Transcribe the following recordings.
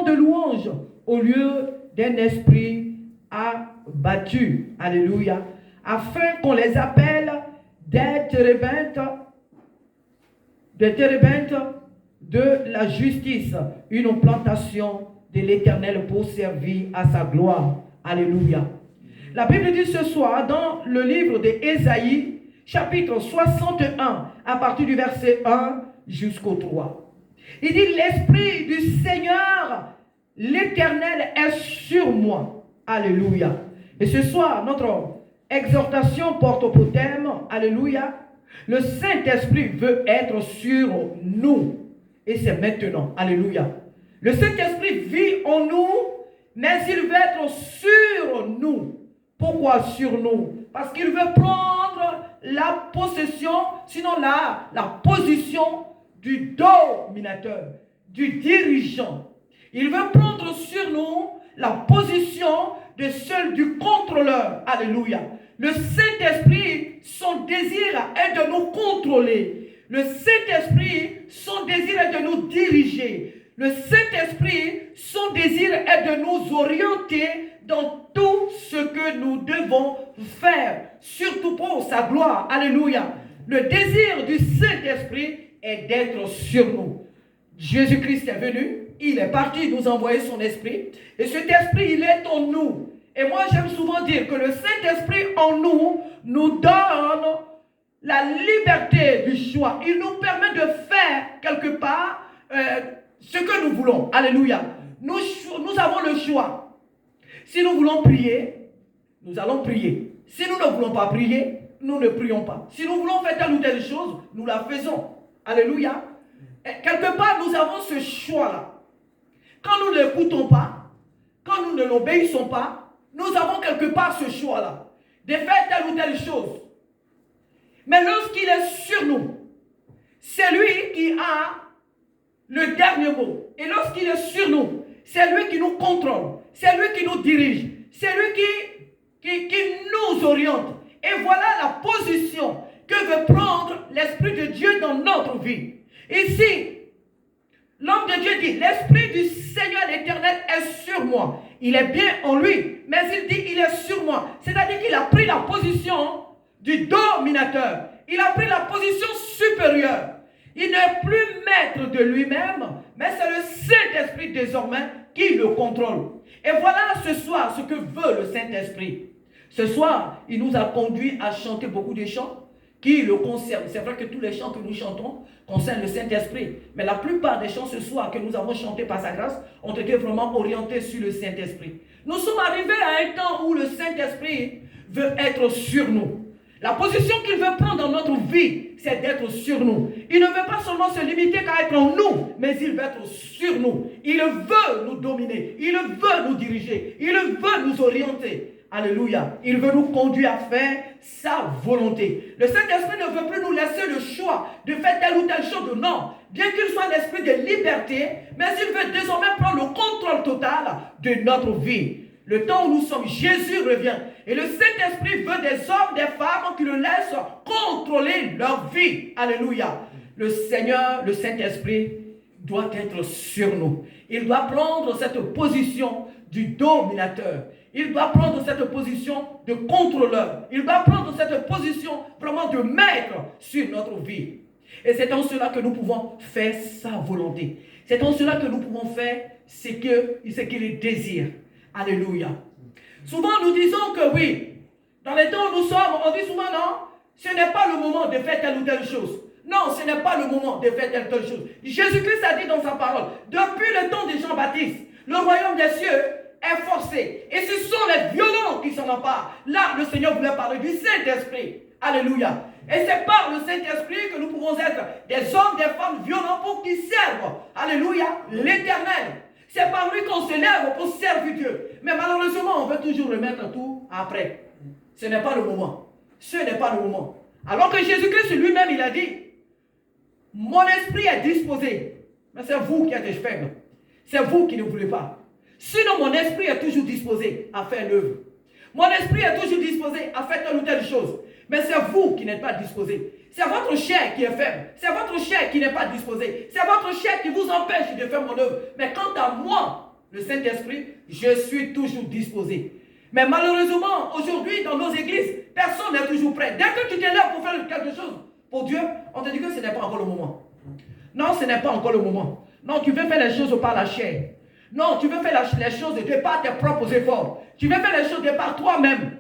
de louange au lieu d'un esprit abattu. Alléluia. Afin qu'on les appelle des térébintes de la justice, une plantation de l'Éternel pour servir à sa gloire. Alléluia. La Bible dit ce soir dans le livre d'Ésaïe, chapitre 61, à partir du verset 1 jusqu'au 3. Il dit, l'Esprit du Seigneur, l'Éternel est sur moi. Alléluia. Et ce soir, notre exhortation porte pour thème, alléluia, le Saint-Esprit veut être sur nous. Et c'est maintenant. Alléluia. Le Saint-Esprit vit en nous, mais il veut être sur nous. Pourquoi sur nous? Parce qu'il veut prendre la possession, sinon la position du dominateur, du dirigeant. Il veut prendre sur nous la position de celle du contrôleur. Alléluia. Le Saint-Esprit, son désir est de nous contrôler. Le Saint-Esprit, son désir est de nous diriger. Le Saint-Esprit, son désir est de nous orienter dans tout ce que nous devons faire, surtout pour sa gloire. Alléluia. Le désir du Saint-Esprit est d'être sur nous. Jésus-Christ est venu, il est parti nous envoyer son esprit, et cet esprit, il est en nous. Et moi, j'aime souvent dire que le Saint-Esprit en nous, nous donne la liberté du choix. Il nous permet de faire quelque part ce que nous voulons. Alléluia. Nous avons le choix. Si nous voulons prier, nous allons prier. Si nous ne voulons pas prier, nous ne prions pas. Si nous voulons faire telle ou telle chose, nous la faisons. Alléluia. Et quelque part, nous avons ce choix-là. Quand nous ne l'écoutons pas, quand nous ne l'obéissons pas, nous avons quelque part ce choix-là de faire telle ou telle chose. Mais lorsqu'il est sur nous, c'est lui qui a le dernier mot. Et lorsqu'il est sur nous, c'est lui qui nous contrôle. C'est lui qui nous dirige. C'est lui qui nous oriente. Et voilà la position que veut prendre l'Esprit de Dieu dans notre vie. Ici, l'homme de Dieu dit, l'Esprit du Seigneur l'Éternel est sur moi. Il est bien en lui, mais il dit, il est sur moi. C'est-à-dire qu'il a pris la position du dominateur. Il a pris la position supérieure. Il n'est plus maître de lui-même, mais c'est le Saint-Esprit désormais qui le contrôle. Et voilà ce soir ce que veut le Saint-Esprit. Ce soir, il nous a conduit à chanter beaucoup de chants qui le concernent. C'est vrai que tous les chants que nous chantons concernent le Saint-Esprit. Mais la plupart des chants ce soir que nous avons chantés par sa grâce ont été vraiment orientés sur le Saint-Esprit. Nous sommes arrivés à un temps où le Saint-Esprit veut être sur nous. La position qu'il veut prendre dans notre vie, c'est d'être sur nous. Il ne veut pas seulement se limiter qu'à être en nous, mais il veut être sur nous. Il veut nous dominer. Il veut nous diriger. Il veut nous orienter. Alléluia. Il veut nous conduire à faire sa volonté. Le Saint-Esprit ne veut plus nous laisser le choix de faire telle ou telle chose. Non. Bien qu'il soit l'esprit de liberté, mais il veut désormais prendre le contrôle total de notre vie. Le temps où nous sommes, Jésus revient. Et le Saint-Esprit veut des hommes, des femmes qui le laissent contrôler leur vie. Alléluia. Le Seigneur, le Saint-Esprit doit être sur nous. Il doit prendre cette position du dominateur. Il doit prendre cette position de contrôleur. Il doit prendre cette position vraiment de maître sur notre vie. Et c'est en cela que nous pouvons faire sa volonté. C'est en cela que nous pouvons faire ce qu'il désire. Alléluia. Souvent nous disons que oui, dans les temps où nous sommes, on dit souvent non, ce n'est pas le moment de faire telle ou telle chose. Non, ce n'est pas le moment de faire telle ou telle chose. Jésus-Christ a dit dans sa parole, depuis le temps de Jean-Baptiste, le royaume des cieux est forcé. Et ce sont les violents qui s'en emparent. Là, le Seigneur voulait parler du Saint-Esprit. Alléluia. Et c'est par le Saint-Esprit que nous pouvons être des hommes, des femmes violents pour qu'ils servent. Alléluia. L'Éternel. C'est par lui qu'on se lève pour servir Dieu. Mais malheureusement, on veut toujours remettre tout après. Ce n'est pas le moment. Ce n'est pas le moment. Alors que Jésus-Christ lui-même, il a dit, mon esprit est disposé. Mais c'est vous qui êtes faibles. C'est vous qui ne voulez pas. Sinon, mon esprit est toujours disposé à faire l'œuvre. Mon esprit est toujours disposé à faire telle ou telle chose. Mais c'est vous qui n'êtes pas disposé. C'est votre chair qui est faible. C'est votre chair qui n'est pas disposée. C'est votre chair qui vous empêche de faire mon œuvre. Mais quant à moi, le Saint-Esprit, je suis toujours disposé. Mais malheureusement, aujourd'hui, dans nos églises, personne n'est toujours prêt. Dès que tu t'es là pour faire quelque chose pour Dieu, on te dit que ce n'est pas encore le moment. Non, ce n'est pas encore le moment. Non, tu veux faire les choses par la chair. Non, tu veux faire les choses de par tes propres efforts. Tu veux faire les choses de par toi-même.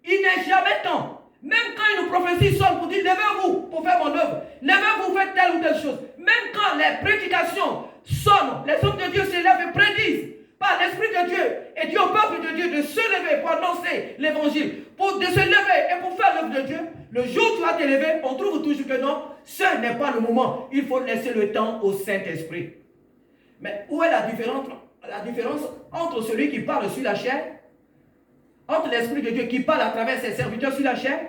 Il n'est jamais temps. Même quand une prophétie sonne pour dire, levez-vous pour faire mon œuvre. Levez-vous, faites telle ou telle chose. Même quand les prédications sonnent, les hommes de Dieu se lèvent et prédisent par l'Esprit de Dieu et dit au peuple de Dieu de se lever pour annoncer l'évangile, de se lever et pour faire l'œuvre de Dieu. Le jour où tu vas te lever, on trouve toujours que non, ce n'est pas le moment. Il faut laisser le temps au Saint-Esprit. Mais où est la différence entre celui qui parle sur la chair, entre l'Esprit de Dieu qui parle à travers ses serviteurs sur la chair,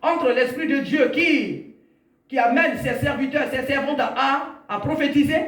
entre l'Esprit de Dieu qui amène ses serviteurs, ses servantes à prophétiser,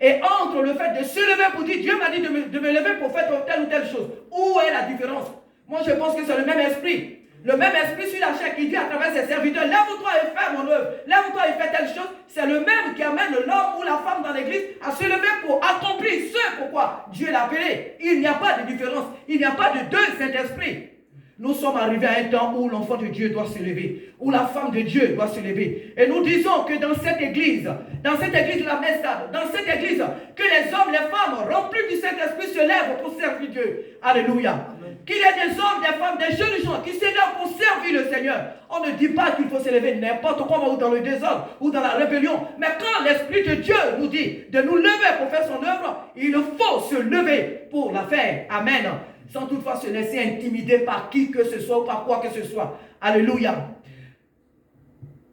et entre le fait de se lever pour dire, Dieu m'a dit de me lever pour faire telle ou telle chose. Où est la différence? Moi, je pense que c'est le même esprit. Le même esprit sur la chair qui dit à travers ses serviteurs, lève-toi et fais mon œuvre, lève-toi et fais telle chose. C'est le même qui amène l'homme ou la femme dans l'église à se lever pour accomplir ce pourquoi Dieu l'a appelé. Il n'y a pas de différence. Il n'y a pas de deux Saint-Esprit. Nous sommes arrivés à un temps où l'enfant de Dieu doit se lever, où la femme de Dieu doit se lever. Et nous disons que dans cette église de la Mestade, dans cette église, que les hommes, les femmes remplis du Saint-Esprit se lèvent pour servir Dieu. Alléluia. Qu'il y ait des hommes, des femmes, des jeunes gens qui se lèvent pour servir le Seigneur. On ne dit pas qu'il faut se lever n'importe comment ou dans le désordre ou dans la rébellion. Mais quand l'Esprit de Dieu nous dit de nous lever pour faire son œuvre, il faut se lever pour la faire. Amen. Sans toutefois se laisser intimider par qui que ce soit ou par quoi que ce soit. Alléluia.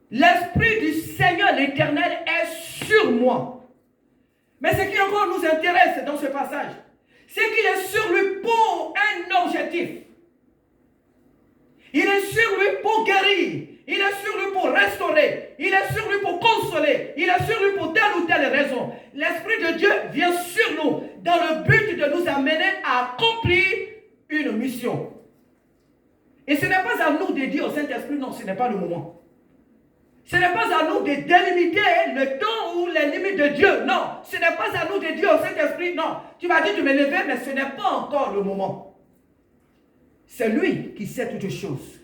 L'Esprit du Seigneur l'Éternel est sur moi. Mais ce qui encore nous intéresse dans ce passage, c'est qu'il est sur lui pour un objectif. Il est sur lui pour guérir. Il est sur lui pour restaurer. Il est sur lui pour consoler. Il est sur lui pour telle ou telle raison. L'Esprit de Dieu vient sur nous dans le but de nous amener à accomplir une mission. Et ce n'est pas à nous de dire au Saint-Esprit, non, ce n'est pas le moment. Ce n'est pas à nous de délimiter le temps ou les limites de Dieu. Non, ce n'est pas à nous de dire au Saint-Esprit, non, tu m'as dit de me lever, mais ce n'est pas encore le moment. C'est lui qui sait toutes choses.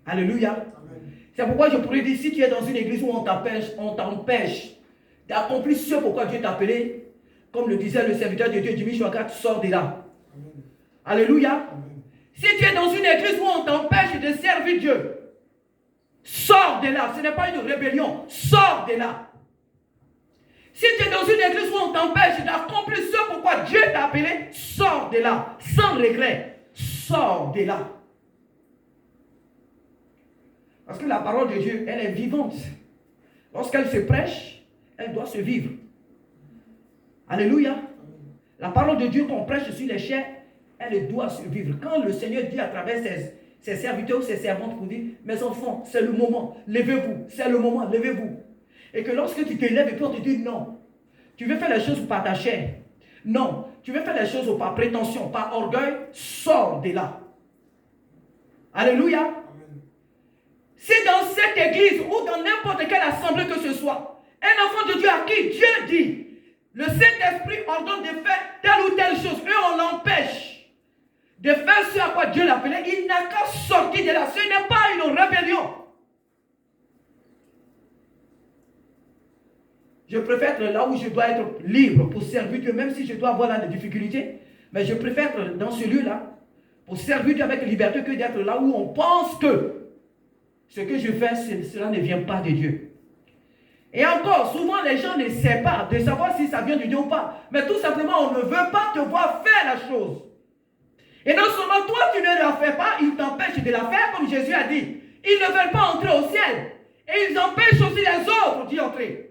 Alléluia. C'est pourquoi je pourrais dire, si tu es dans une église où on t'empêche d'accomplir ce pourquoi Dieu t'a appelé, comme le disait le serviteur de Dieu, Jimmy Chouakat, sors de là. Amen. Alléluia. Amen. Si tu es dans une église où on t'empêche de servir Dieu, sors de là. Ce n'est pas une rébellion. Sors de là. Si tu es dans une église où on t'empêche d'accomplir ce pourquoi Dieu t'a appelé, sors de là. Sans regret. Sors de là. Parce que la parole de Dieu, elle est vivante. Lorsqu'elle se prêche, elle doit se vivre. Alléluia. La parole de Dieu qu'on prêche sur les chairs, elle doit se vivre. Quand le Seigneur dit à travers ses serviteurs ou ses servantes pour dire, mes enfants, c'est le moment, levez-vous, c'est le moment, levez-vous. Et que lorsque tu te lèves et puis on te dit non, tu veux faire les choses par ta chair. Non, tu veux faire les choses par prétention, par orgueil, sors de là. Alléluia. Amen. Si dans cette église ou dans n'importe quelle assemblée que ce soit, un enfant de Dieu à qui Dieu dit, le Saint-Esprit ordonne de faire telle ou telle chose, et on l'empêche de faire ce à quoi Dieu l'a appelé, il n'a qu'à sortir de là. Ce n'est pas une rébellion. Je préfère être là où je dois être libre pour servir Dieu, même si je dois avoir là des difficultés. Mais je préfère être dans ce lieu-là pour servir Dieu avec liberté que d'être là où on pense que ce que je fais, cela ne vient pas de Dieu. Et encore, souvent les gens ne savent pas de savoir si ça vient de Dieu ou pas. Mais tout simplement, on ne veut pas te voir faire la chose. Et non seulement toi, tu ne la fais pas, ils t'empêchent de la faire, comme Jésus a dit. Ils ne veulent pas entrer au ciel. Et ils empêchent aussi les autres d'y entrer.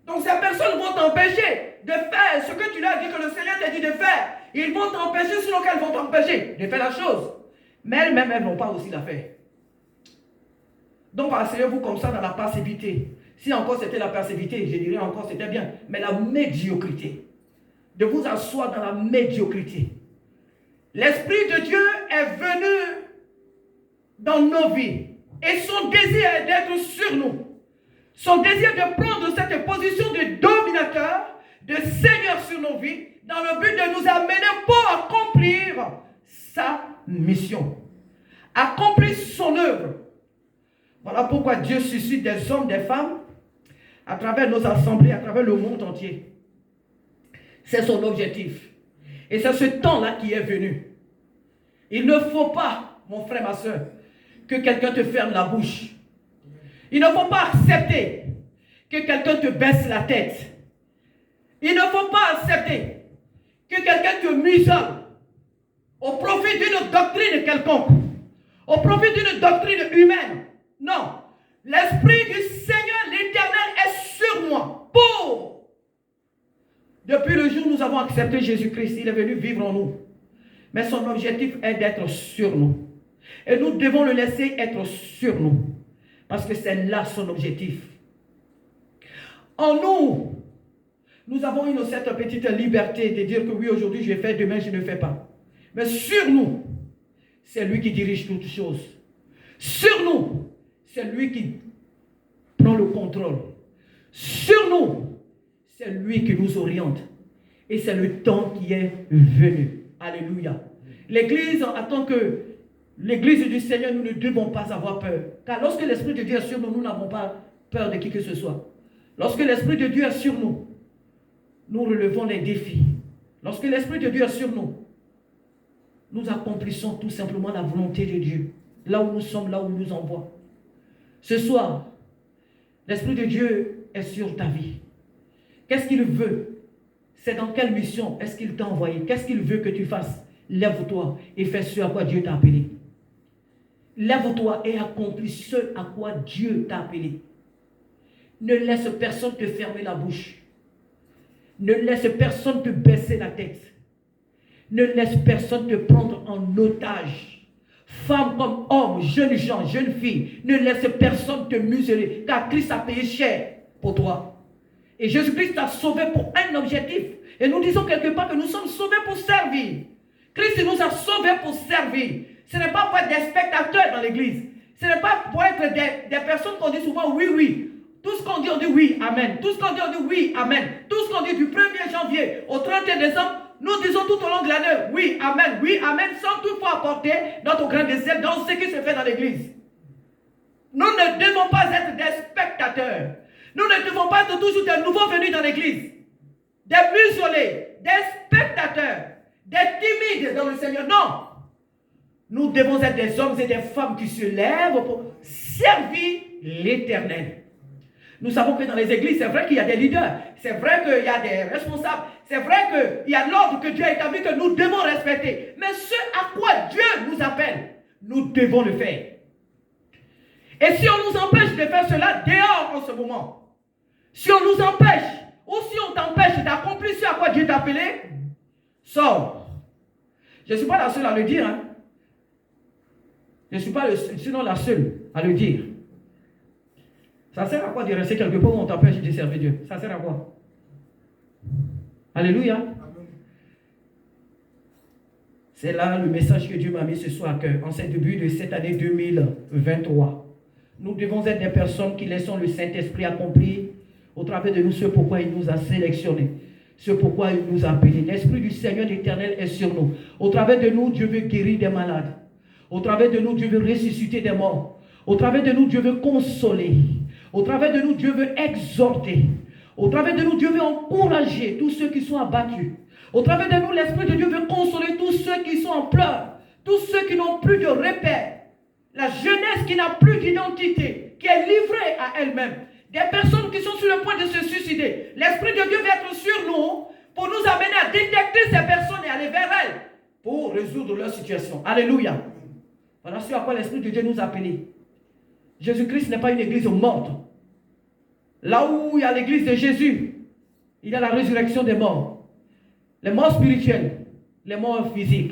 Donc ces personnes vont t'empêcher de faire ce que tu leur as dit que le Seigneur t'a dit de faire. Ils vont t'empêcher, sinon qu'elles vont t'empêcher de faire la chose. Mais elles-mêmes, elles ne vont pas aussi la faire. Donc asseyez-vous comme ça dans la passivité. Si encore c'était la passivité, je dirais encore c'était bien. Mais la médiocrité. De vous asseoir dans la médiocrité. L'Esprit de Dieu est venu dans nos vies. Et son désir est d'être sur nous. Son désir de prendre cette position de dominateur, de Seigneur sur nos vies, dans le but de nous amener pour accomplir sa mission, accomplir son œuvre. Voilà pourquoi Dieu suscite des hommes, des femmes, à travers nos assemblées, à travers le monde entier. C'est son objectif. Et c'est ce temps-là qui est venu. Il ne faut pas, mon frère, ma soeur, que quelqu'un te ferme la bouche. Il ne faut pas accepter que quelqu'un te baisse la tête. Il ne faut pas accepter que quelqu'un te musole au profit d'une doctrine quelconque, au profit d'une doctrine humaine. Non. L'Esprit du Seigneur, l'Éternel, est sur moi. Pour. Depuis le jour où nous avons accepté Jésus-Christ, il est venu vivre en nous. Mais son objectif est d'être sur nous. Et nous devons le laisser être sur nous. Parce que c'est là son objectif. En nous, nous avons cette petite liberté de dire que oui, aujourd'hui je fais, demain je ne fais pas. Mais sur nous, c'est lui qui dirige toutes choses. Sur nous, c'est lui qui prend le contrôle. Sur nous, c'est lui qui nous oriente. Et c'est le temps qui est venu. Alléluia. L'Église attend que l'Église du Seigneur, nous ne devons pas avoir peur. Car lorsque l'Esprit de Dieu est sur nous, nous n'avons pas peur de qui que ce soit. Lorsque l'Esprit de Dieu est sur nous, nous relevons les défis. Lorsque l'Esprit de Dieu est sur nous, nous accomplissons tout simplement la volonté de Dieu. Là où nous sommes, là où il nous envoie. Ce soir, l'Esprit de Dieu est sur ta vie. Qu'est-ce qu'il veut? C'est dans quelle mission est-ce qu'il t'a envoyé? Qu'est-ce qu'il veut que tu fasses? Lève-toi et fais ce à quoi Dieu t'a appelé. Lève-toi et accomplis ce à quoi Dieu t'a appelé. Ne laisse personne te fermer la bouche. Ne laisse personne te baisser la tête. Ne laisse personne te prendre en otage. Femme comme homme, jeunes gens, jeunes filles, ne laisse personne te museler, car Christ a payé cher pour toi. Et Jésus-Christ t'a sauvé pour un objectif. Et nous disons quelque part que nous sommes sauvés pour servir. Christ nous a sauvés pour servir. Ce n'est pas pour être des spectateurs dans l'église. Ce n'est pas pour être des personnes qu'on dit souvent oui, oui. Tout ce qu'on dit, on dit oui, amen. Tout ce qu'on dit, on dit oui, amen. Tout ce qu'on dit du 1er janvier au 31 décembre, nous disons tout au long de l'année oui, amen, sans toutefois apporter notre grain de sel dans ce qui se fait dans l'église. Nous ne devons pas être des spectateurs. Nous ne devons pas être toujours des nouveaux venus dans l'église. Des muselés, des spectateurs, des timides dans le Seigneur. Non. Nous devons être des hommes et des femmes qui se lèvent pour servir l'Éternel. Nous savons que dans les églises, c'est vrai qu'il y a des leaders, c'est vrai qu'il y a des responsables, c'est vrai qu'il y a l'ordre que Dieu a établi que nous devons respecter. Mais ce à quoi Dieu nous appelle, nous devons le faire. Et si on nous empêche de faire cela dehors en ce moment, si on nous empêche, ou si on t'empêche d'accomplir ce à quoi Dieu t'a appelé, sors. Je ne suis pas la seule à le dire. Je ne suis pas sinon la seule à le dire. Ça sert à quoi de rester quelque part où on t'empêche de servir Dieu? Ça sert à quoi? Alléluia. Amen. C'est là le message que Dieu m'a mis ce soir, qu'en ce début de cette année 2023, nous devons être des personnes qui laissons le Saint-Esprit accomplir au travers de nous ce pourquoi il nous a sélectionnés, ce pourquoi il nous a appelés. L'Esprit du Seigneur l'Éternel est sur nous. Au travers de nous, Dieu veut guérir des malades. Au travers de nous, Dieu veut ressusciter des morts. Au travers de nous, Dieu veut consoler. Au travers de nous, Dieu veut exhorter. Au travers de nous, Dieu veut encourager tous ceux qui sont abattus. Au travers de nous, l'Esprit de Dieu veut consoler tous ceux qui sont en pleurs, tous ceux qui n'ont plus de repères. La jeunesse qui n'a plus d'identité, qui est livrée à elle-même. Des personnes qui sont sur le point de se suicider. L'Esprit de Dieu veut être sur nous pour nous amener à détecter ces personnes et aller vers elles pour résoudre leur situation. Alléluia. Voilà ce à quoi l'Esprit de Dieu nous a appelés. Jésus-Christ n'est pas une église morte. Là où il y a l'église de Jésus, il y a la résurrection des morts. Les morts spirituels, les morts physiques.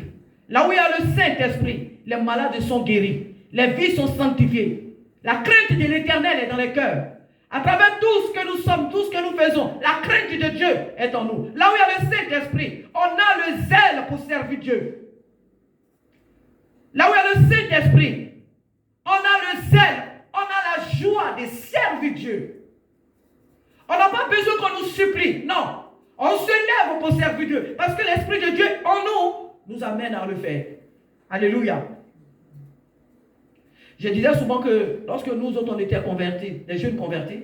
Là où il y a le Saint-Esprit, les malades sont guéris. Les vies sont sanctifiées. La crainte de l'Éternel est dans les cœurs. À travers tout ce que nous sommes, tout ce que nous faisons, la crainte de Dieu est en nous. Là où il y a le Saint-Esprit, on a le zèle pour servir Dieu. Là où il y a le Saint-Esprit, on a le zèle, on a la joie de servir Dieu. On n'a pas besoin qu'on nous supplie, non. On se lève pour servir Dieu. Parce que l'Esprit de Dieu en nous amène à le faire. Alléluia. Je disais souvent que lorsque nous autres on était convertis, les jeunes convertis,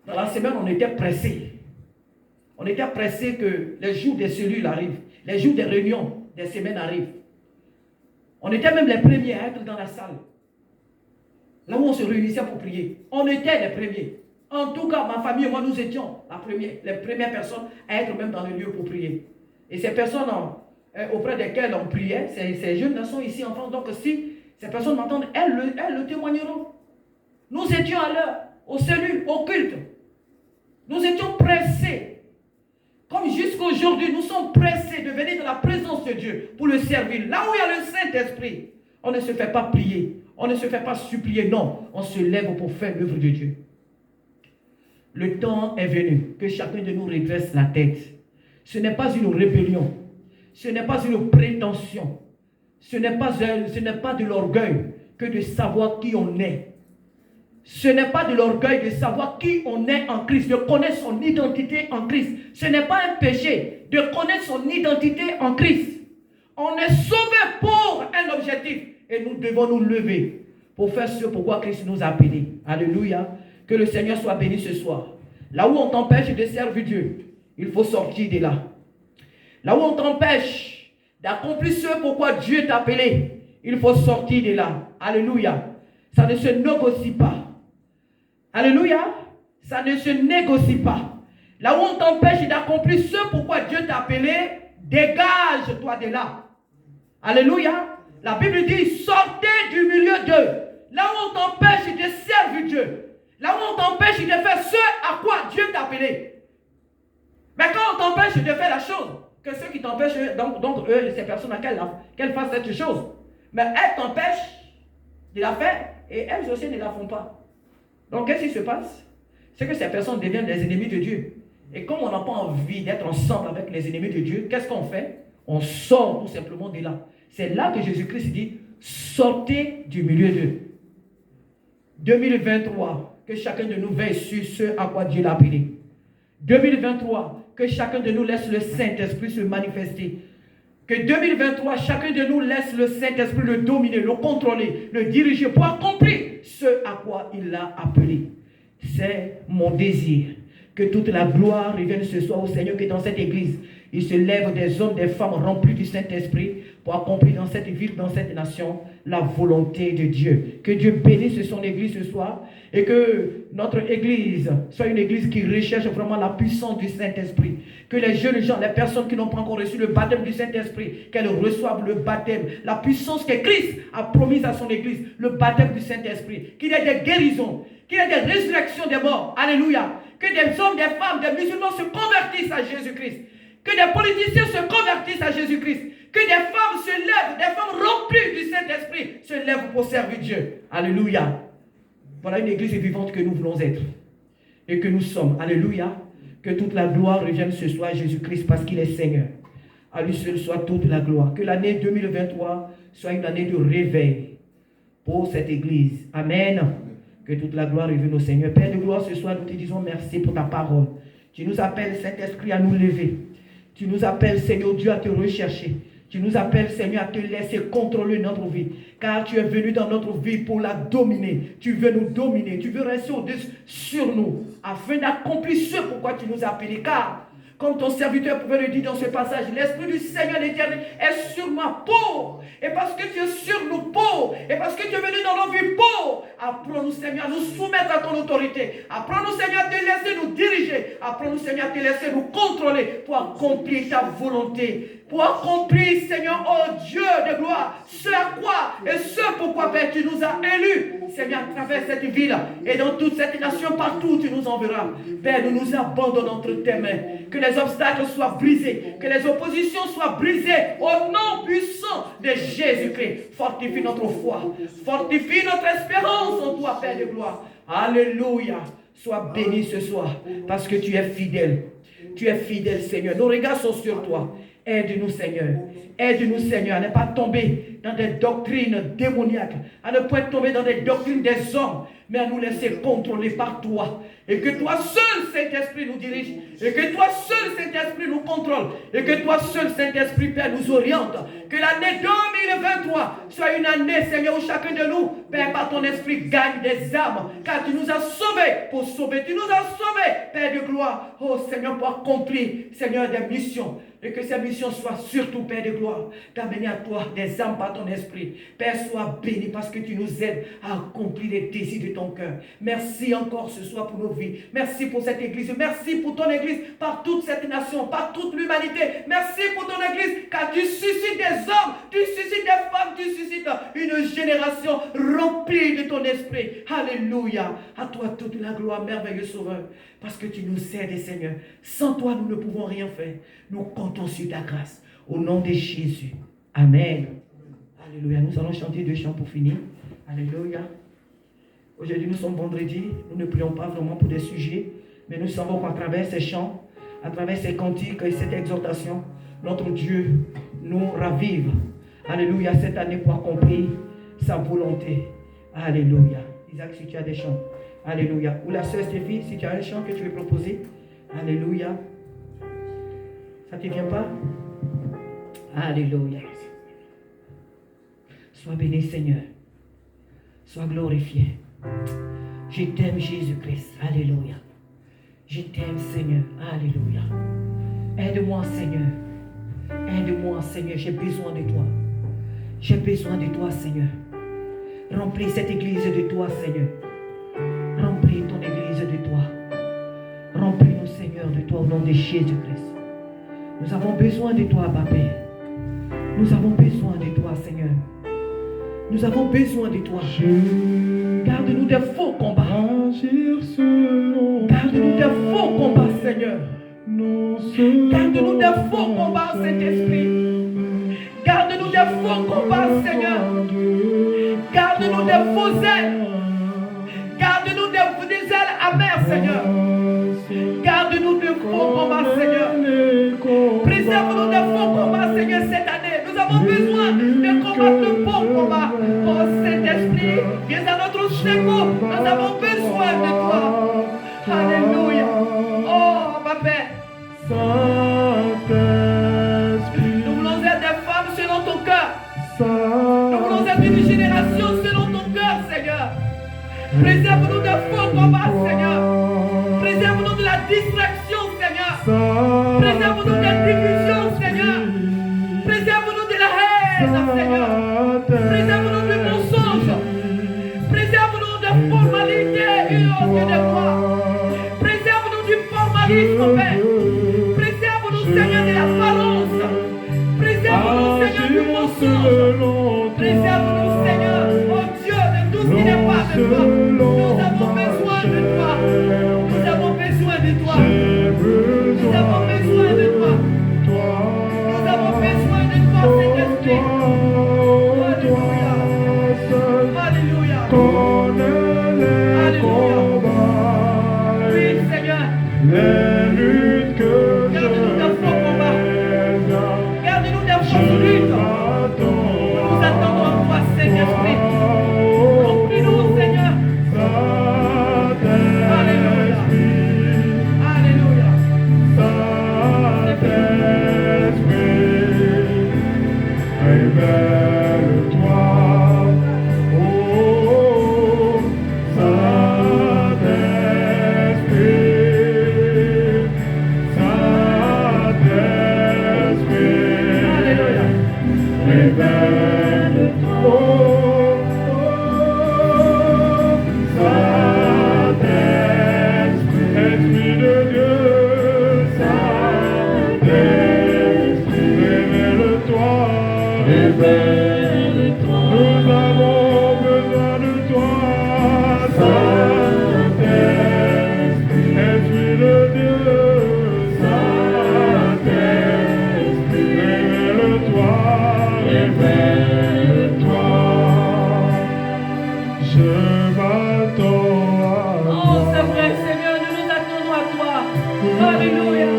dans la semaine on était pressés. On était pressés que les jours des cellules arrivent, les jours des réunions, des semaines arrivent. On était même les premiers à être dans la salle. Là où on se réunissait pour prier. On était les premiers. En tout cas, ma famille et moi, nous étions les premières personnes à être même dans le lieu pour prier. Et ces personnes auprès desquelles on priait, ces jeunes garçons ici en France, donc si ces personnes m'entendent, elles le témoigneront. Nous étions à l'heure, aux cellules, au culte. Nous étions pressés. Comme jusqu'aujourd'hui, nous sommes pressés de venir dans la présence de Dieu pour le servir. Là où il y a le Saint-Esprit, on ne se fait pas prier, on ne se fait pas supplier, non. On se lève pour faire l'œuvre de Dieu. Le temps est venu que chacun de nous redresse la tête. Ce n'est pas une rébellion. Ce n'est pas une prétention. Ce n'est pas de l'orgueil que de savoir qui on est. Ce n'est pas de l'orgueil de savoir qui on est en Christ, de connaître son identité en Christ. Ce n'est pas un péché de connaître son identité en Christ. On est sauvé pour un objectif et nous devons nous lever pour faire ce pourquoi Christ nous a appelés. Alléluia. Que le Seigneur soit béni ce soir. Là où on t'empêche de servir Dieu, il faut sortir de là. Là où on t'empêche d'accomplir ce pourquoi Dieu t'a appelé, il faut sortir de là. Alléluia. Ça ne se négocie pas. Alléluia. Ça ne se négocie pas. Là où on t'empêche d'accomplir ce pourquoi Dieu t'a appelé, dégage-toi de là. Alléluia. La Bible dit, sortez du milieu d'eux. Là où on t'empêche de servir Dieu. Là où on t'empêche de faire ce à quoi Dieu t'a appelé. Mais quand on t'empêche de faire la chose, que ceux qui t'empêchent, donc eux, ces personnes, qu'elles fassent cette chose. Mais elles t'empêchent de la faire et elles aussi ne la font pas. Donc qu'est-ce qui se passe? C'est que ces personnes deviennent des ennemis de Dieu. Et comme on n'a pas envie d'être ensemble avec les ennemis de Dieu, qu'est-ce qu'on fait? On sort tout simplement de là. C'est là que Jésus-Christ dit, sortez du milieu d'eux. 2023. Que chacun de nous veille sur ce à quoi Dieu l'a appelé. 2023, que chacun de nous laisse le Saint-Esprit se manifester. Que 2023, chacun de nous laisse le Saint-Esprit le dominer, le contrôler, le diriger pour accomplir ce à quoi il l'a appelé. C'est mon désir. Que toute la gloire revienne ce soir au Seigneur, que dans cette église, il se lève des hommes, des femmes remplis du Saint-Esprit pour accomplir dans cette ville, dans cette nation, la volonté de Dieu. Que Dieu bénisse son église ce soir et que notre église soit une église qui recherche vraiment la puissance du Saint-Esprit. Que les jeunes gens, les personnes qui n'ont pas encore reçu le baptême du Saint-Esprit, qu'elles reçoivent le baptême, la puissance que Christ a promise à son église, le baptême du Saint-Esprit. Qu'il y ait des guérisons, qu'il y ait des résurrections des morts. Alléluia. Que des hommes, des femmes, des musulmans se convertissent à Jésus-Christ. Que des politiciens se convertissent à Jésus-Christ. Que des femmes se lèvent, des femmes remplies du Saint-Esprit se lèvent pour servir Dieu. Alléluia. Voilà une église vivante que nous voulons être. Et que nous sommes. Alléluia. Que toute la gloire revienne ce soir à Jésus-Christ parce qu'il est Seigneur. À lui seul soit toute la gloire. Que l'année 2023 soit une année de réveil pour cette église. Amen. Que toute la gloire revienne au Seigneur. Père de gloire, ce soir, nous te disons merci pour ta parole. Tu nous appelles, Saint-Esprit, à nous lever. Tu nous appelles, Seigneur Dieu, à te rechercher. Tu nous appelles, Seigneur, à te laisser contrôler notre vie. Car tu es venu dans notre vie pour la dominer. Tu veux nous dominer. Tu veux rester au-dessus sur nous. Afin d'accomplir ce pourquoi tu nous as appelés. Car, comme ton serviteur pouvait le dire dans ce passage, l'Esprit du Seigneur l'Éternel est sur ma peau. Et parce que tu es sur nos peaux, et parce que tu es venu dans nos vies peaux, apprends-nous, Seigneur, à nous soumettre à ton autorité. Apprends-nous, Seigneur, à te laisser nous diriger. Apprends-nous, Seigneur, à te laisser nous contrôler pour accomplir ta volonté. Pour accomplir, Seigneur, oh Dieu de gloire, ce à quoi et ce pourquoi, Père, tu nous as élus, Seigneur, à travers cette ville et dans toute cette nation, partout où tu nous enverras. Père, nous nous abandonnons entre tes mains. Que les obstacles soient brisés, que les oppositions soient brisées au nom puissant de Jésus-Christ. Fortifie notre foi, fortifie notre espérance en toi, Père de gloire. Alléluia. Sois béni ce soir parce que tu es fidèle. Tu es fidèle, Seigneur. Nos regards sont sur toi. Aide-nous, Seigneur. Aide-nous, Seigneur, à ne pas tomber dans des doctrines démoniaques, à ne pas tomber dans des doctrines des hommes, mais à nous laisser contrôler par toi. Et que toi seul, Saint-Esprit, nous dirige. Et que toi seul, Saint-Esprit, nous contrôle. Et que toi seul, Saint-Esprit, Père, nous oriente. Que l'année 2023 soit une année, Seigneur, où chacun de nous, Père, par ton esprit, gagne des âmes. Car tu nous as sauvés pour sauver. Tu nous as sauvés, Père de gloire. Oh, Seigneur, pour accomplir, Seigneur, des missions. Et que ces missions soient surtout, Père de gloire, d'amener à toi des âmes par ton esprit. Père, sois béni parce que tu nous aides à accomplir les désirs de ton cœur. Merci encore ce soir pour nos vies. Merci pour cette église. Merci pour ton église par toute cette nation, par toute l'humanité. Merci pour ton église car tu suscites des hommes, tu suscites des femmes, tu suscites une génération remplie de ton esprit. Alléluia. À toi toute la gloire, merveilleux Sauveur. Parce que tu nous aides, Seigneur. Sans toi, nous ne pouvons rien faire. Nous comptons sur ta grâce. Au nom de Jésus. Amen. Alléluia. Nous allons chanter 2 chants pour finir. Alléluia. Aujourd'hui, nous sommes vendredi. Nous ne prions pas vraiment pour des sujets. Mais nous savons qu'à travers ces chants, à travers ces cantiques et cette exhortation, notre Dieu nous ravive. Alléluia. Cette année pour accomplir sa volonté. Alléluia. Isaac, si tu as des chants. Alléluia. Ou la sœur Stéphie, si tu as un chant que tu veux proposer. Alléluia. Ça ne te vient pas? Alléluia. Sois béni, Seigneur. Sois glorifié. Je t'aime, Jésus-Christ. Alléluia. Je t'aime, Seigneur. Alléluia. Aide-moi, Seigneur. Aide-moi, Seigneur. J'ai besoin de toi. J'ai besoin de toi, Seigneur. Remplis cette église de toi, Seigneur. Remplis ton église de toi. Remplis-nous, Seigneur, de toi au nom de Jésus-Christ. Nous avons besoin de toi, Papa. Nous avons besoin de toi, Seigneur. Nous avons besoin de toi. Garde-nous des faux combats. Garde-nous des faux combats, Seigneur. Garde-nous des faux combats, Saint-Esprit. Garde-nous des faux combats, Seigneur. Garde-nous des faux ailes. Garde-nous des ailes amères, Seigneur. Garde-nous de faux combats, Seigneur. Préserve-nous des faux combats, Seigneur, cette année. Nous avons besoin de combattre le bon combat. Oh Saint-Esprit, viens à notre secours. Nous avons besoin de toi. Alléluia. Oh, Papa. Nous voulons être des femmes selon ton cœur. Nous voulons être une génération selon ton cœur, Seigneur. Préserve-nous des faux combats, Seigneur. Préserve-nous de la distraction, Seigneur. Préserve-nous des divisions, Seigneur. Préserve-nous de la haine, Seigneur. Préserve-nous du mensonge. Préserve-nous des formalités une au Dieu de toi. Préserve-nous du formalisme, Père. Préserve-nous, Seigneur, de l'apparence. Préserve-nous, Seigneur, du mensonge. Préserve-nous, Seigneur, oh Dieu, de tout ce qui n'est pas de toi. Nous avons besoin de toi. Nous avons besoin de toi. Nous avons besoin de toi. Nous avons besoin de toi, Saint-Esprit. Alléluia. Alléluia. Alléluia. Oui, Seigneur. Garde-nous d'un faux combat. Garde-nous d'un faux lutte. Nous attendons en toi, Saint-Esprit. Remplis-nous, Seigneur. Alléluia. Alléluia. Révèle-toi, oh Saint-Esprit, Saint-Esprit, Alléluia. révèle-toi, oh Saint-Esprit, Esprit de Dieu, Saint-Esprit, révèle-toi. Révèle-toi. Nous avons besoin de toi, Saint-Esprit, Esprit de Dieu, Saint-Esprit, révèle-toi, révèle-toi. Je m'attends à toi. Oh, c'est vrai, Seigneur, nous nous attendons à toi. Alléluia.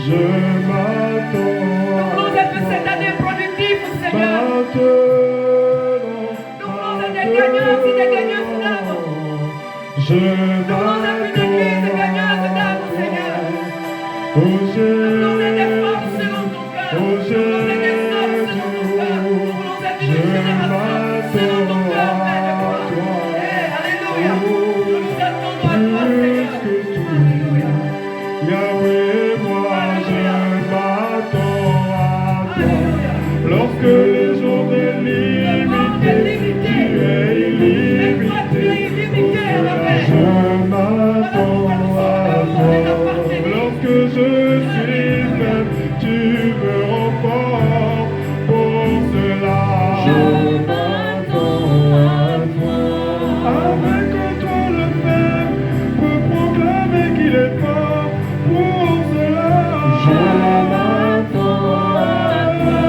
Je m'attends Nous voulons être cette année productive, Seigneur. Nous voulons être des gagnants et des gagneuses d'âme. Je Nous voulons être une église gagneuse d'âme, Seigneur. Oh, Nous voulons être des femmes selon ton cœur. Nous voulons être des hommes selon ton cœur. Nous voulons être une génération selon ton cœur, Père de gloire. Alléluia. Nous nous attendons à toi, Seigneur. Alléluia. Yahweh, moi je m'attends à toi. Lorsque les jours sont illimités, tu es illimité. Je m'attends à toi. Lorsque je suis faible, tu me rends fort. Pour cela, je m'attends à toi. Avec toi le faible peut proclamer qu'il est fort. Pour cela, je m'attends à toi.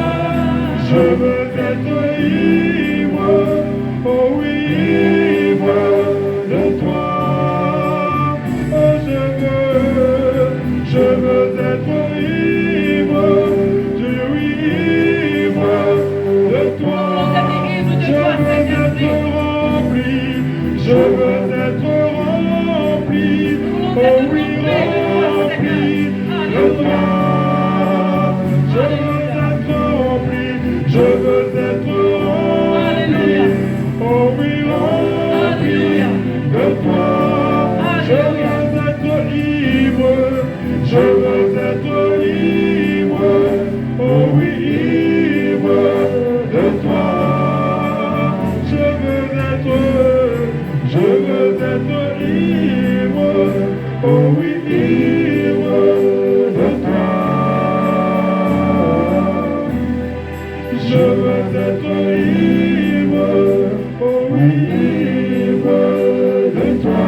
Je veux être ivre, oh oui, ivre de toi. Oh, je veux être ivre, oui, ivre de toi. Je veux être rempli, oh oui, rempli de toi. Je veux être rempli, je veux être rempli, oh oui, rempli de toi. Je veux être ivre, je veux être ivre, oh oui, ivre de toi. Je veux être ivre, oh oui, ivre de toi. Je veux être ivre, oh oui, ivre de toi.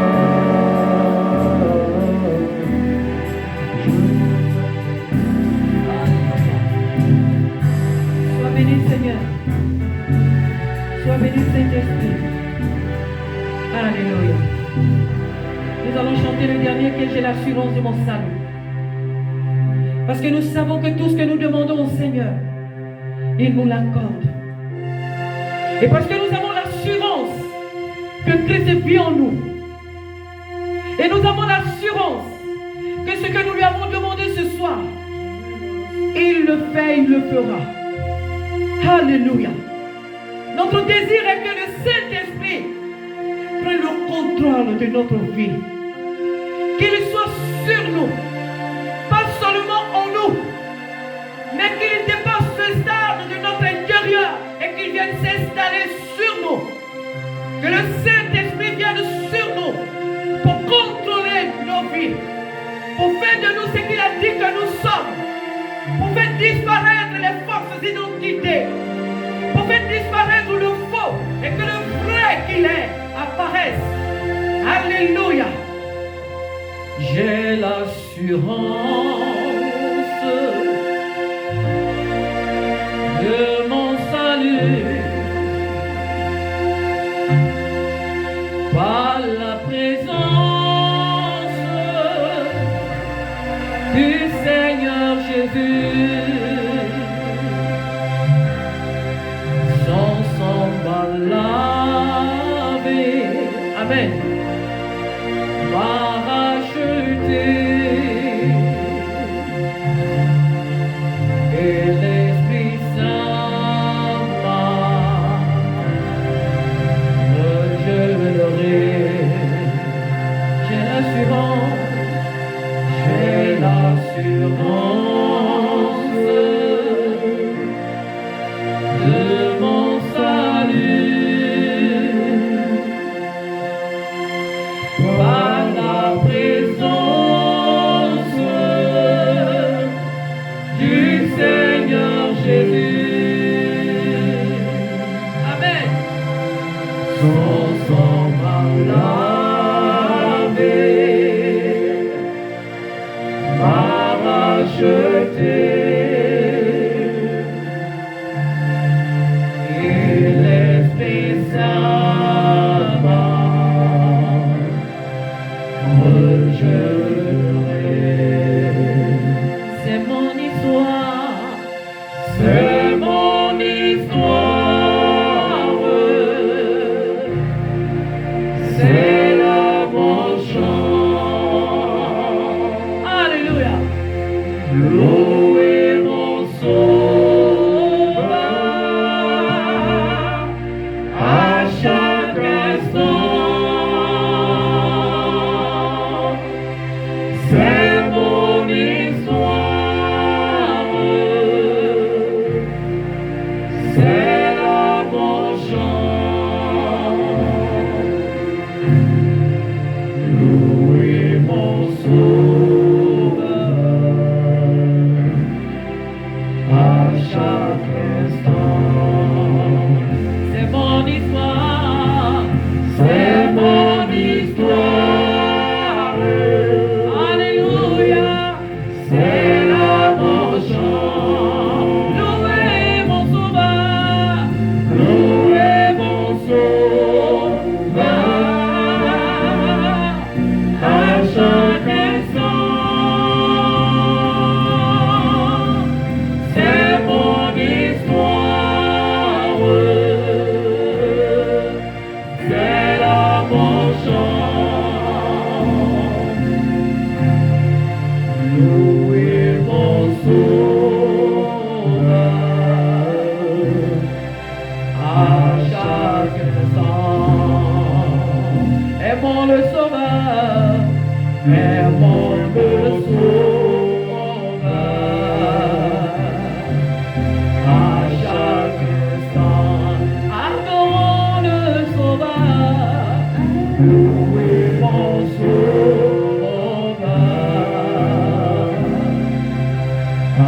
Sois béni, Seigneur. Sois béni, Saint-Esprit. Alléluia. Nous allons chanter le dernier que j'ai l'assurance de mon salut. Parce que nous savons que tout ce que nous demandons au Seigneur, il nous l'accorde. Et parce que nous avons l'assurance que Christ vit en nous. Et nous avons l'assurance que ce que nous lui avons demandé ce soir, il le fait, il le fera. Alléluia. Notre désir est que le Saint-Esprit prenne le contrôle de notre vie. Qu'il soit sur nous, pas seulement en nous, mais qu'il dépasse ce stade de notre intérieur et qu'il vienne s'installer sur nous. Que le Saint-Esprit vienne sur nous pour contrôler nos vies, pour faire de nous ce qu'il a dit que nous sommes, pour faire disparaître les forces d'identité, pour faire disparaître le faux et que le vrai qu'il est apparaisse. Alléluia. J'ai l'assurance de mon salut par la présence du Seigneur Jésus. Son sang m'a lavé, amen, m'a racheté, et l'Esprit Saint m'a rejeté. J'ai l'assurance de mon salut par la présence du Seigneur Jésus. Amen. Son sang m'a lavé, m'a racheté. C'est Louez mon sauveur à chaque instant. C'est mon histoire, c'est là mon chant. Louez mon sauveur à chaque instant. C'est mon histoire, c'est mon histoire. Alléluia, c'est là mon chant. Louez mon sauveur, louez mon sauveur à chaque instant. C'est mon histoire, c'est là mon chant. Louez mon sauveur à chaque instant. Aimons le sauveur, aimons le sauveur à chaque instant. Adorons le sauveur, louez mon sauveur à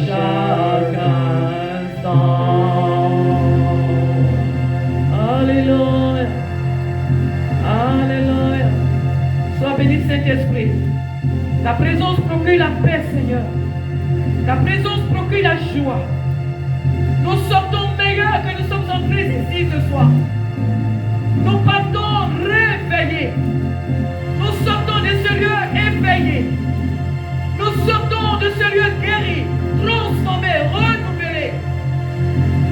chaque instant. Alléluia, alléluia. Sois béni Saint-Esprit. Ta présence procure la paix, Seigneur. Ta présence procure la joie. Nous sortons meilleurs que nous sommes entrés ici ce soir. Nous partons réveillés. Nous sortons de ce lieu éveillés. Nous sortons de ce lieu guéri, transformé, renouvelé.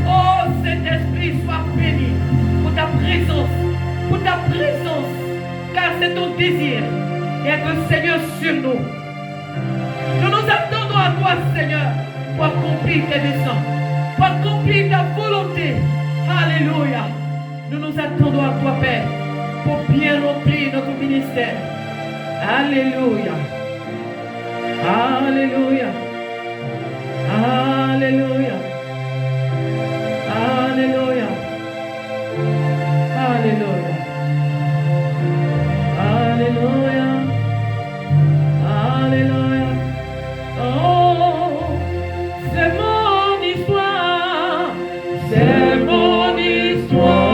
Oh Saint-Esprit, sois béni pour ta présence, car c'est ton désir d'être Seigneur sur nous. Nous nous attendons à toi, Seigneur, pour accomplir tes desseins, pour accomplir ta volonté. Alléluia. Nous nous attendons à toi, Père, pour bien remplir notre ministère. Alléluia. Alléluia. Alléluia. Alléluia. Alléluia. Alléluia. Alléluia. Oh, c'est mon histoire. C'est mon histoire.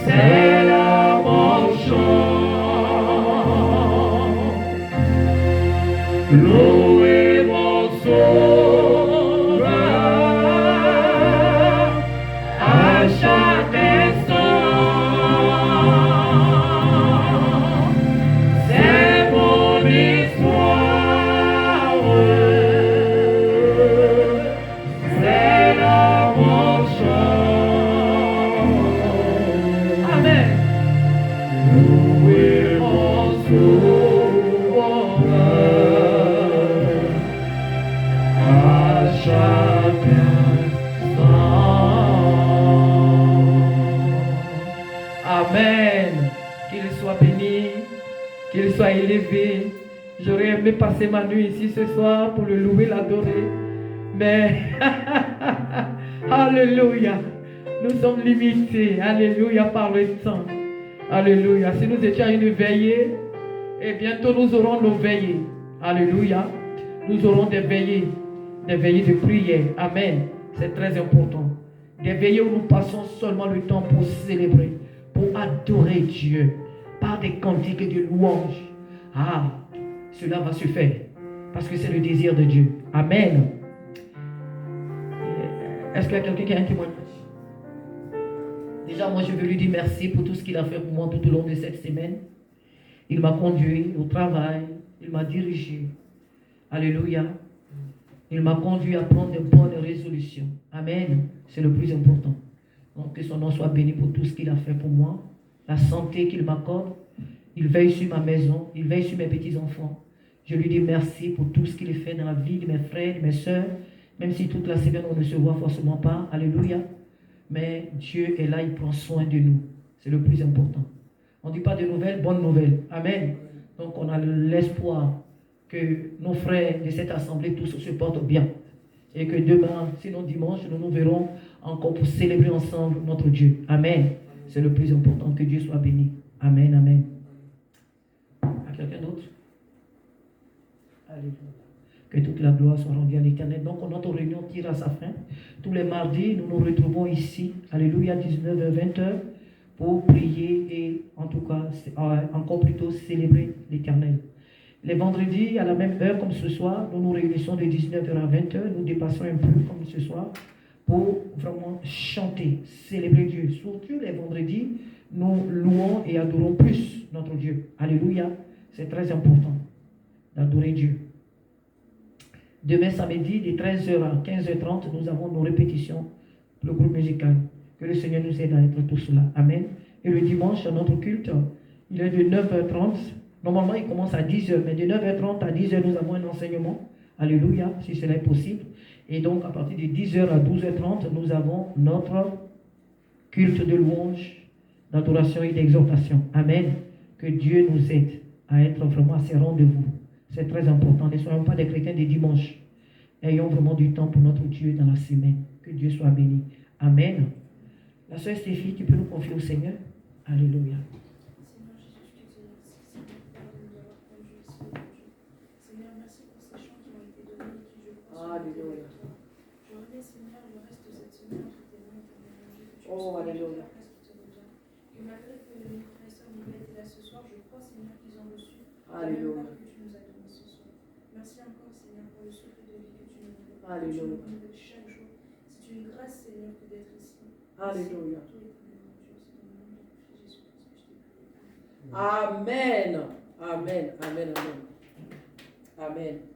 C'est là mon chant. Louez mon sauveur à chaque instant. C'est mon histoire, c'est là mon chant. Amen. Louez mon sauveur à chaque instant. Amen. Qu'il soit béni, qu'il soit élevé. J'aurais aimé passer ma nuit ici ce soir pour le louer, l'adorer. Mais, alléluia, nous sommes limités, alléluia, par le temps. Alléluia. Si nous étions à une veillée, et bientôt nous aurons nos veillées. Alléluia. Nous aurons des veillées de prière. Amen. C'est très important. Des veillées où nous passons seulement le temps pour célébrer, pour adorer Dieu, par des cantiques de louange. Ah, cela va se faire, parce que c'est le désir de Dieu. Amen. Est-ce qu'il y a quelqu'un qui a un témoignage? Déjà, moi, je veux lui dire merci pour tout ce qu'il a fait pour moi tout au long de cette semaine. Il m'a conduit au travail, il m'a dirigé. Alléluia. Il m'a conduit à prendre de bonnes résolutions. Amen. C'est le plus important. Donc, que son nom soit béni pour tout ce qu'il a fait pour moi, la santé qu'il m'accorde Il veille sur ma maison, il veille sur mes petits-enfants. Je lui dis merci pour tout ce qu'il fait dans la vie de mes frères, de mes soeurs, même si toute la semaine on ne se voit forcément pas. Alléluia. Mais Dieu est là, il prend soin de nous. C'est le plus important. On ne dit pas de nouvelles, bonnes nouvelles. Amen. Donc on a l'espoir que nos frères de cette assemblée tous se portent bien. Et que demain, sinon dimanche, nous nous verrons encore pour célébrer ensemble notre Dieu. Amen. C'est le plus important. Que Dieu soit béni. Amen, amen. À quelqu'un d'autre? Alléluia. Que toute la gloire soit rendue à l'Éternel. Donc notre réunion tire à sa fin. Tous les mardis, nous nous retrouvons ici. Alléluia, 19h-20h. Pour prier et en tout cas, encore plutôt célébrer l'Éternel. Les vendredis, à la même heure comme ce soir, nous nous réunissons de 19h à 20h. Nous dépassons un peu comme ce soir pour vraiment chanter, célébrer Dieu. Surtout les vendredis, nous louons et adorons plus notre Dieu. Alléluia. C'est très important d'adorer Dieu. Demain samedi, de 13h à 15h30, nous avons nos répétitions pour le groupe musical. Que le Seigneur nous aide à être tous là. Amen. Et le dimanche, notre culte, il est de 9h30. Normalement, il commence à 10h, mais de 9h30 à 10h, nous avons un enseignement. Alléluia, si cela est possible. Et donc, à partir de 10h à 12h30, nous avons notre culte de louange, d'adoration et d'exhortation. Amen. Que Dieu nous aide à être vraiment à ces rendez-vous. C'est très important. Ne soyons pas des chrétiens des dimanches. Ayons vraiment du temps pour notre Dieu dans la semaine. Que Dieu soit béni. Amen. La sœur Stéphie, tu peux nous confier au Seigneur? Alléluia. Seigneur Jésus, je te dis merci, Seigneur, de nous avoir conduits ici aujourd'hui. Seigneur, merci pour ces chants qui m'ont été donnés et qui, je crois, sont Alléluia. avec toi. Je remets, Seigneur, le reste de cette semaine entre tes mains, éternellement Dieu, que tu Oh, alléluia. la place qui te revient. Que malgré que mes frères et sœurs n'aient pas été là ce soir, je crois, Seigneur, qu'ils ont reçu la même Alléluia. part que tu nous as donné ce soir. Merci encore, Seigneur, pour le souffle de vie que tu nous donnes. Alléluia. Que tu nous renouvelles chaque jour. C'est une grâce, Seigneur, que d'être ici. Alléluia. Amen. Amen. Amen. Amen. Amen. Amen.